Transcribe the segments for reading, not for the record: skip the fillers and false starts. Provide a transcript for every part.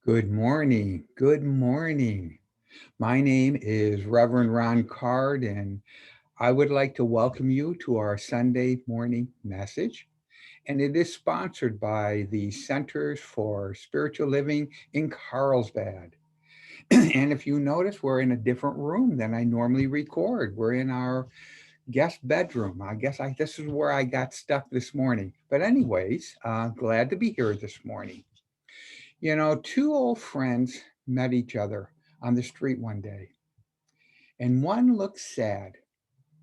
Good morning. Good morning. My name is Reverend Ron Card, and I would like to welcome you to our Sunday morning message. And it is sponsored by the Centers for Spiritual Living in Carlsbad. And if you notice, we're in a different room than I normally record. We're in our guest bedroom. This is where I got stuck this morning. But anyways, glad to be here this morning. Two old friends met each other on the street one day, and one looked sad,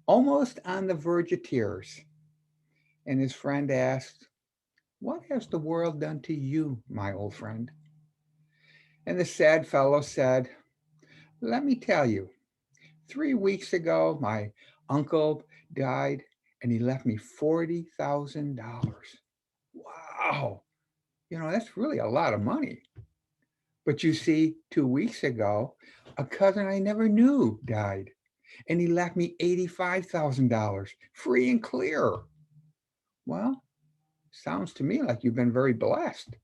almost on the verge of tears. And his friend asked, "What has the world done to you, my old friend?" And the sad fellow said, "Let me tell you, 3 weeks ago, my uncle died and he left me $40,000. Wow. That's really a lot of money. But you see, 2 weeks ago, a cousin I never knew died, and he left me $85,000 free and clear." Well, sounds to me like you've been very blessed.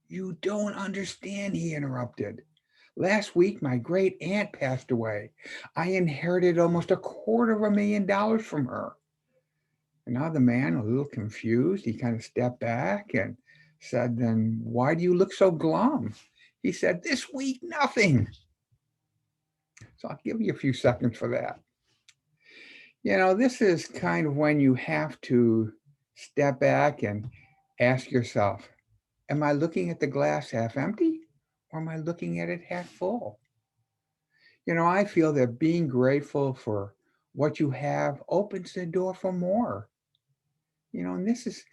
"You don't understand," he interrupted. "Last week, my great aunt passed away. I inherited almost $250,000 from her." And now the man, a little confused, he kind of stepped back and said, "Then why do you look so glum?" He said, "This week, nothing." So I'll give you a few seconds for that. This is kind of when you have to step back and ask yourself, am I looking at the glass half empty or am I looking at it half full? I feel that being grateful for what you have opens the door for more. And this is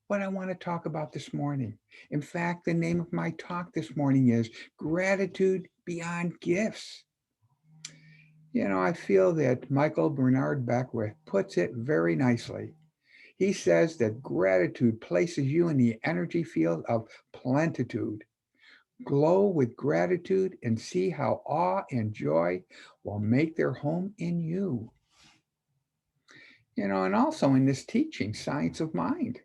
what I want to talk about this morning. In fact, the name of my talk this morning is Gratitude Beyond Gifts. I feel that Michael Bernard Beckwith puts it very nicely. He says that gratitude places you in the energy field of plenitude. Glow with gratitude and see how awe and joy will make their home in you. And also in this teaching, Science of Mind,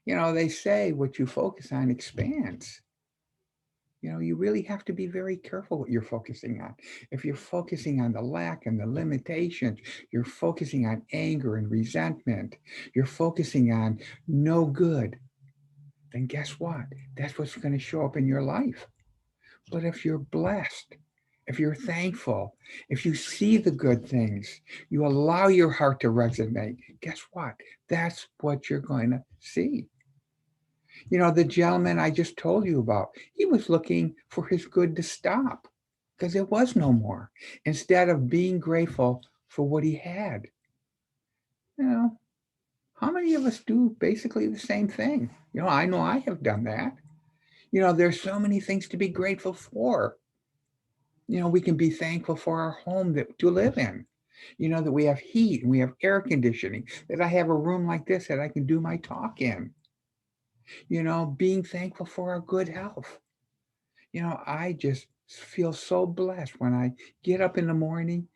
they say what you focus on expands. You really have to be very careful what you're focusing on. If you're focusing on the lack and the limitations, you're focusing on anger and resentment, you're focusing on no good, then guess what? That's what's going to show up in your life. But if you're blessed, if you're thankful, if you see the good things, you allow your heart to resonate, guess what? That's what you're going to see. The gentleman I just told you about, he was looking for his good to stop because there was no more, instead of being grateful for what he had. You know, how many of us do basically the same thing? I know I have done that. There's so many things to be grateful for. We can be thankful for our home to live in. That we have heat and we have air conditioning, that I have a room like this that I can do my talk in. Being thankful for our good health. I just feel so blessed when I get up in the morning,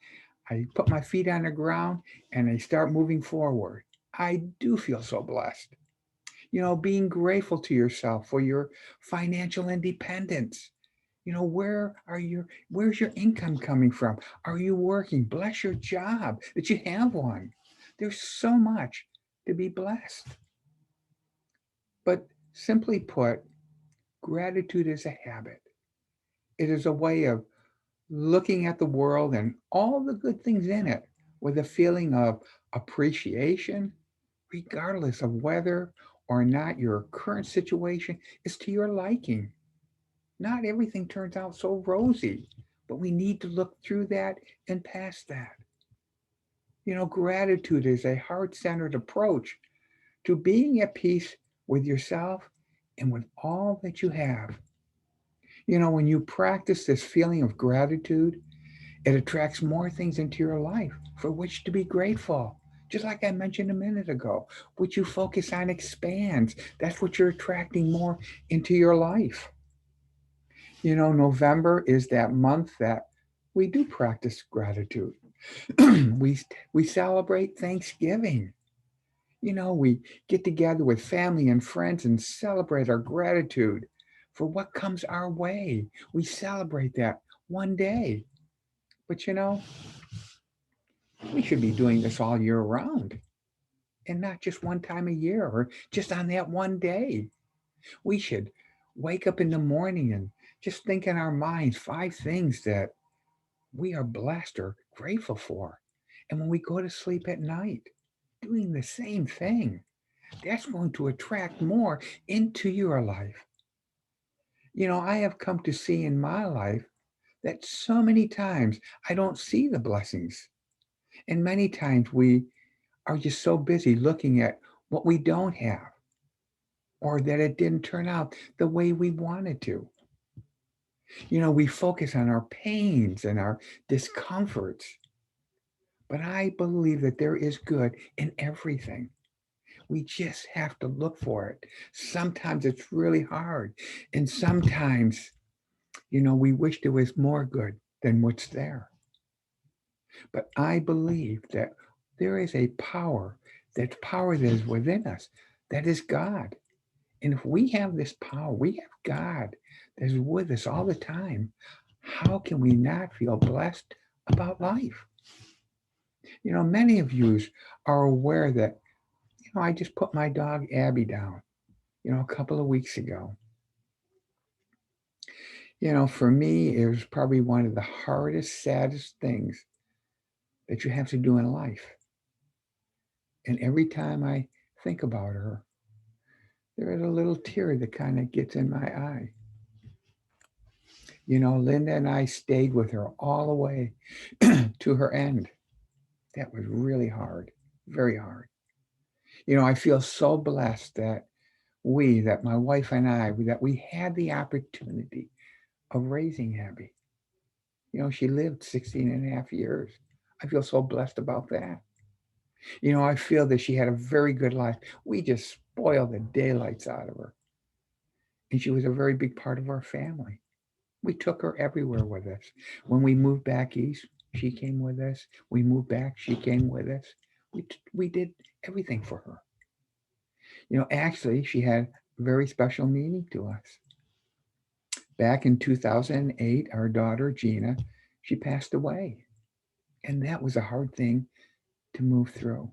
I put my feet on the ground and I start moving forward. I do feel so blessed. Being grateful to yourself for your financial independence. Where's your income coming from? Are you working? Bless your job that you have one. There's so much to be blessed. But simply put, gratitude is a habit. It is a way of looking at the world and all the good things in it with a feeling of appreciation, regardless of whether or not your current situation is to your liking. Not everything turns out so rosy, but we need to look through that and past that. Gratitude is a heart centered approach to being at peace with yourself and with all that you have. When you practice this feeling of gratitude, it attracts more things into your life for which to be grateful. Just like I mentioned a minute ago, what you focus on expands. That's what you're attracting more into your life. November is that month that we do practice gratitude. we we celebrate Thanksgiving. We get together with family and friends and celebrate our gratitude for what comes our way. We celebrate that one day. But we should be doing this all year round and not just one time a year or just on that one day. We should wake up in the morning and just think in our minds 5 things that we are blessed or grateful for. And when we go to sleep at night, doing the same thing, that's going to attract more into your life. I have come to see in my life that so many times I don't see the blessings. And many times we are just so busy looking at what we don't have or that it didn't turn out the way we wanted to. We focus on our pains and our discomforts. But I believe that there is good in everything. We just have to look for it. Sometimes it's really hard. And sometimes, we wish there was more good than what's there. But I believe that there is a power that is within us, that is God. And if we have this power, we have God that is with us all the time, how can we not feel blessed about life? Many of you are aware that, I just put my dog Abby down, a couple of weeks ago. For me, it was probably one of the hardest, saddest things that you have to do in life. And every time I think about her, there is a little tear that kind of gets in my eye. Linda and I stayed with her all the way to her end. That was really hard, very hard. I feel so blessed that my wife and I, that we had the opportunity of raising Abby. She lived 16 and a half years. I feel so blessed about that. I feel that she had a very good life. We just spoiled the daylights out of her. And she was a very big part of our family. We took her everywhere with us. When we moved back east, she came with us. We moved back, she came with us. We did everything for her. Actually, she had a very special meaning to us. Back in 2008, our daughter, Gina, she passed away. And that was a hard thing to move through.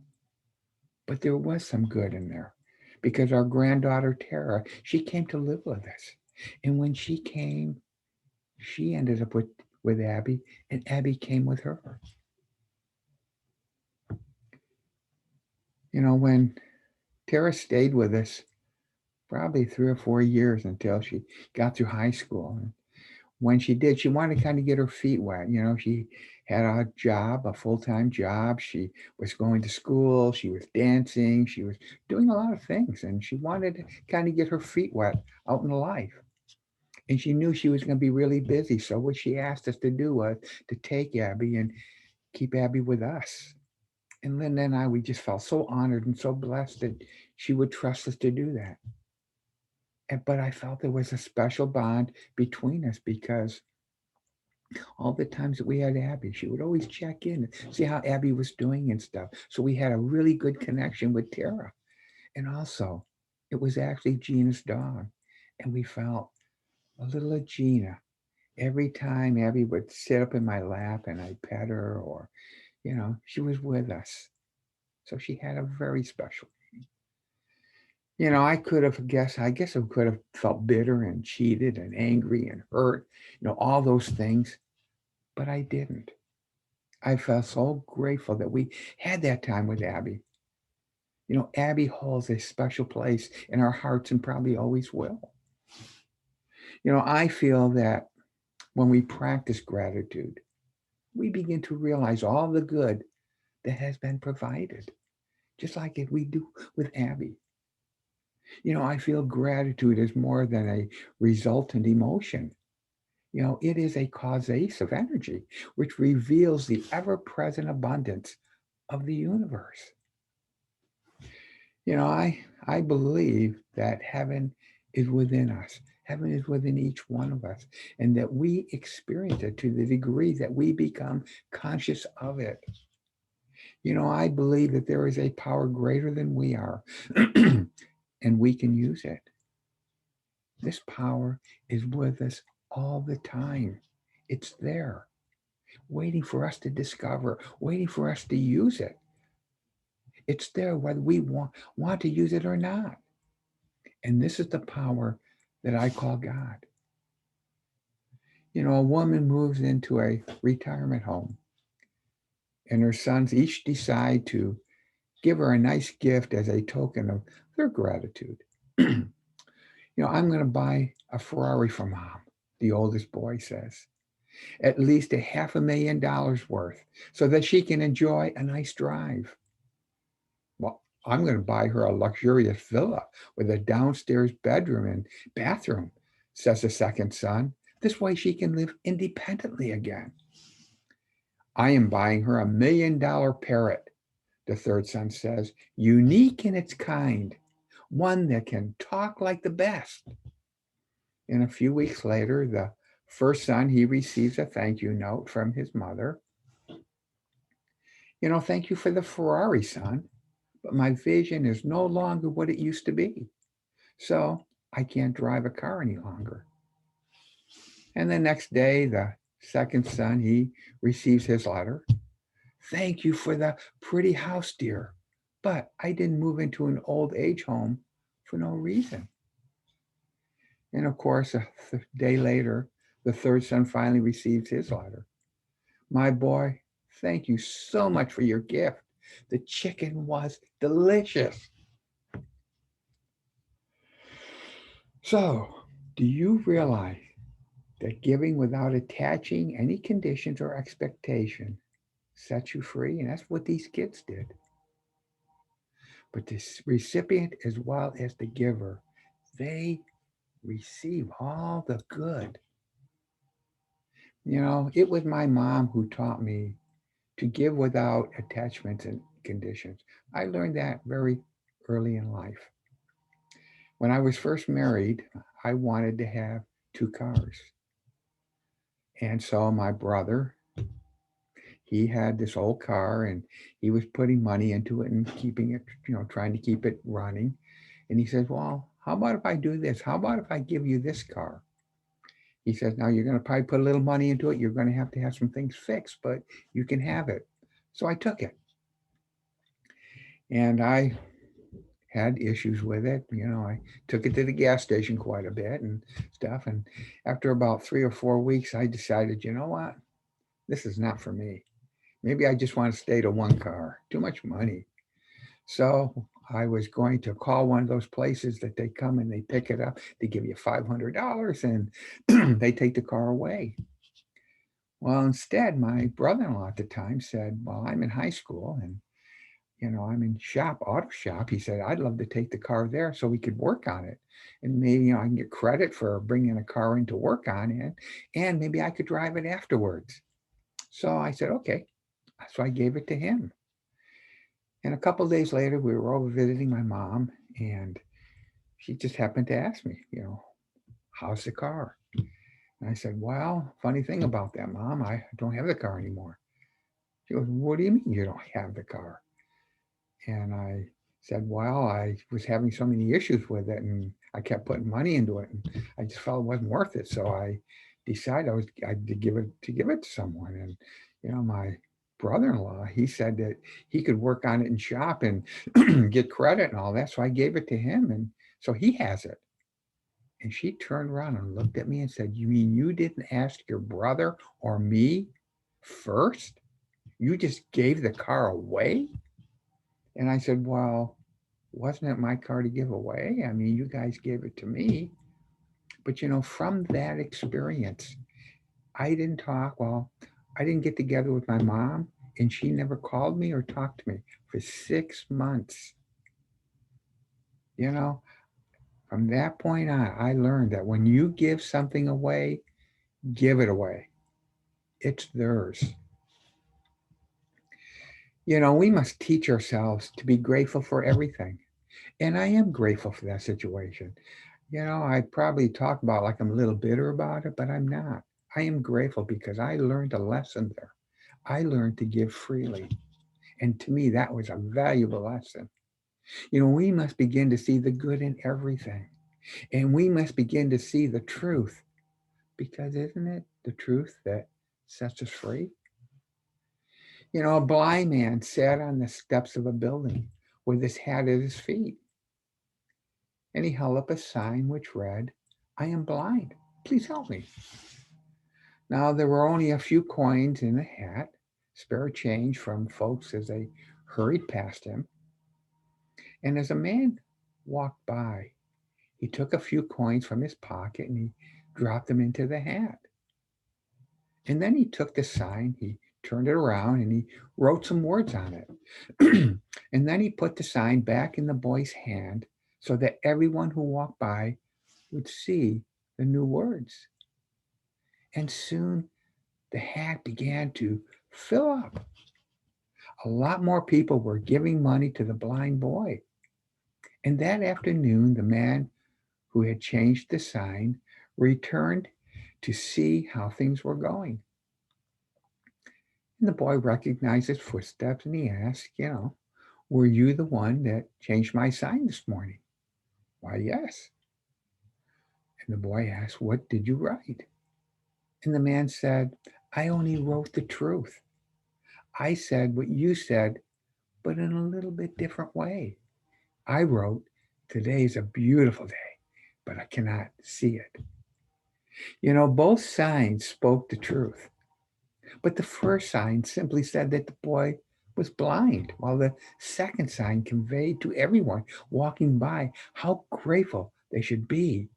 But there was some good in there because our granddaughter, Tara, she came to live with us. And when she came, she ended up with Abby, and Abby came with her. When Tara stayed with us, probably 3 or 4 years until she got through high school. And when she did, she wanted to kind of get her feet wet. She had a job, a full-time job. She was going to school. She was dancing. She was doing a lot of things. And she wanted to kind of get her feet wet out in life. And she knew she was going to be really busy. So what she asked us to do was to take Abby and keep Abby with us. And Linda and I, we just felt so honored and so blessed that she would trust us to do that. But I felt there was a special bond between us because all the times that we had Abby, she would always check in and see how Abby was doing and stuff. So we had a really good connection with Tara. And also, it was actually Gina's dog. And we felt a little of Gina every time Abby would sit up in my lap and I'd pet her or, she was with us. So she had a very special. I guess I could have felt bitter and cheated and angry and hurt, all those things, but I didn't. I felt so grateful that we had that time with Abby. Abby holds a special place in our hearts and probably always will. I feel that when we practice gratitude, we begin to realize all the good that has been provided, just like if we do with Abby. I feel gratitude is more than a resultant emotion. It is a causace of energy, which reveals the ever present abundance of the universe. I believe that heaven is within us. Heaven is within each one of us, and that we experience it to the degree that we become conscious of it. I believe that there is a power greater than we are, and we can use it. This power is with us all the time. It's there, waiting for us to discover, waiting for us to use it. It's there whether we want to use it or not. And this is the power that I call God. A woman moves into a retirement home, and her sons each decide to give her a nice gift as a token of their gratitude. I'm going to buy a Ferrari for mom, the oldest boy says, at least a $500,000 worth so that she can enjoy a nice drive. Well, I'm going to buy her a luxurious villa with a downstairs bedroom and bathroom, says the second son. This way she can live independently again. I am buying her $1 million parrot, the third son says, unique in its kind, one that can talk like the best. And a few weeks later, the first son, he receives a thank you note from his mother. Thank you for the Ferrari, son, but my vision is no longer what it used to be. So I can't drive a car any longer. And the next day, the second son, he receives his letter. Thank you for the pretty house, dear, but I didn't move into an old age home for no reason. And of course, a day later, the third son finally receives his letter. My boy, thank you so much for your gift. The chicken was delicious. So, do you realize that giving without attaching any conditions or expectation sets you free? And that's what these kids did. But the recipient as well as the giver, they receive all the good. It was my mom who taught me to give without attachments and conditions. I learned that very early in life. When I was first married, I wanted to have two cars. And so my brother, he had this old car and he was putting money into it and keeping it, trying to keep it running. And he says, well, how about if I do this? How about if I give you this car? He says, now you're going to probably put a little money into it. You're going to have some things fixed, but you can have it. So I took it. And I had issues with it. I took it to the gas station quite a bit and stuff. And after about 3 or 4 weeks, I decided, you know what? This is not for me. Maybe I just want to stay to one car. Too much money. So I was going to call one of those places that they come and they pick it up. They give you $500 and they take the car away. Well, instead, my brother-in-law at the time said, well, I'm in high school and I'm in auto shop. He said, I'd love to take the car there so we could work on it. And maybe, I can get credit for bringing a car in to work on it. And maybe I could drive it afterwards. So I said, okay. So I gave it to him. And a couple of days later, we were over visiting my mom. And she just happened to ask me, how's the car? And I said, well, funny thing about that, Mom, I don't have the car anymore. She goes, what do you mean you don't have the car? And I said, well, I was having so many issues with it and I kept putting money into it and I just felt it wasn't worth it. So I decided I'd give it to someone. And, my brother-in-law, he said that he could work on it in shop and get credit and all that. So I gave it to him. And so he has it. And she turned around and looked at me and said, you mean you didn't ask your brother or me first? You just gave the car away? And I said, well, wasn't it my car to give away? I mean, you guys gave it to me. But, from that experience, I didn't talk. Well, I didn't get together with my mom, and she never called me or talked to me for 6 months. You know, from that point on, I learned that when you give something away, give it away. It's theirs. We must teach ourselves to be grateful for everything. And I am grateful for that situation. I probably talk about like I'm a little bitter about it, but I'm not. I am grateful because I learned a lesson there. I learned to give freely. And to me, that was a valuable lesson. We must begin to see the good in everything. And we must begin to see the truth because isn't it the truth that sets us free? A blind man sat on the steps of a building with his hat at his feet, and he held up a sign which read, "I am blind. Please help me." Now, there were only a few coins in the hat, spare change from folks as they hurried past him. And as a man walked by, he took a few coins from his pocket and he dropped them into the hat. And then he took the sign, he turned it around, and he wrote some words on it. And then he put the sign back in the boy's hand so that everyone who walked by would see the new words. And soon the hat began to fill up. A lot more people were giving money to the blind boy. And that afternoon, the man who had changed the sign returned to see how things were going. And the boy recognized his footsteps and he asked, "Were you the one that changed my sign this morning?" "Why, yes." And the boy asked, "What did you write?" And the man said, "I only wrote the truth. I said what you said, but in a little bit different way. I wrote, 'Today is a beautiful day, but I cannot see it.'" Both signs spoke the truth. But the first sign simply said that the boy was blind, while the second sign conveyed to everyone walking by how grateful they should be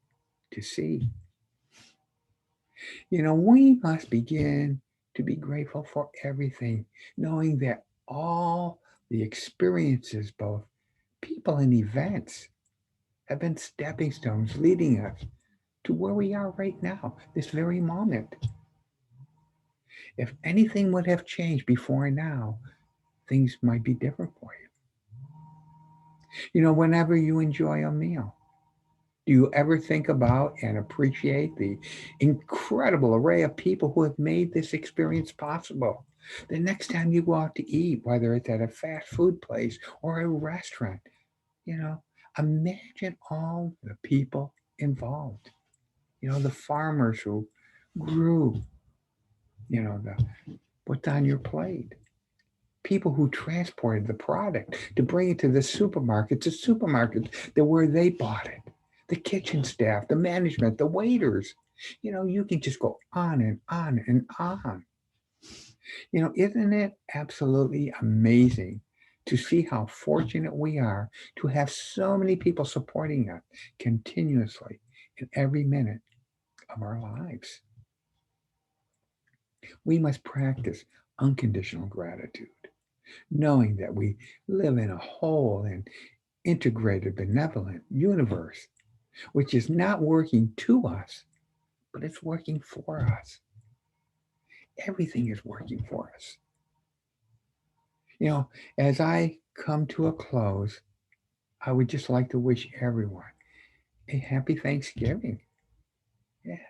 to see. We must begin to be grateful for everything, knowing that all the experiences, both people and events, have been stepping stones leading us to where we are right now, this very moment. If anything would have changed before now, things might be different for you. Whenever you enjoy a meal, do you ever think about and appreciate the incredible array of people who have made this experience possible? The next time you go out to eat, whether it's at a fast food place or a restaurant, you know, imagine all the people involved. The farmers who grew, the what's on your plate. People who transported the product to bring it to the supermarkets that where they bought it, the kitchen staff, the management, the waiters. You can just go on and on and on. Isn't it absolutely amazing to see how fortunate we are to have so many people supporting us continuously in every minute of our lives? We must practice unconditional gratitude, knowing that we live in a whole and integrated, benevolent universe, which is not working to us, but it's working for us. Everything is working for us. You know, as I come to a close, I would just like to wish everyone a happy Thanksgiving. Yeah.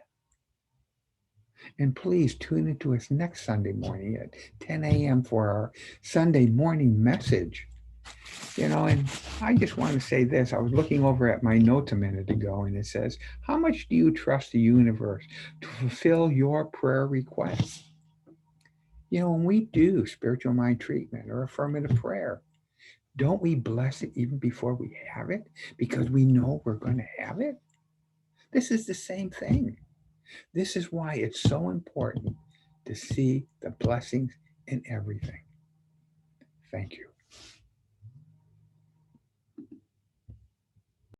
And please tune into us next Sunday morning at 10 a.m. for our Sunday morning message. And I just want to say this. I was looking over at my notes a minute ago, and it says, "How much do you trust the universe to fulfill your prayer requests?" When we do spiritual mind treatment or affirmative prayer, don't we bless it even before we have it because we know we're going to have it? This is the same thing. This is why it's so important to see the blessings in everything. Thank you.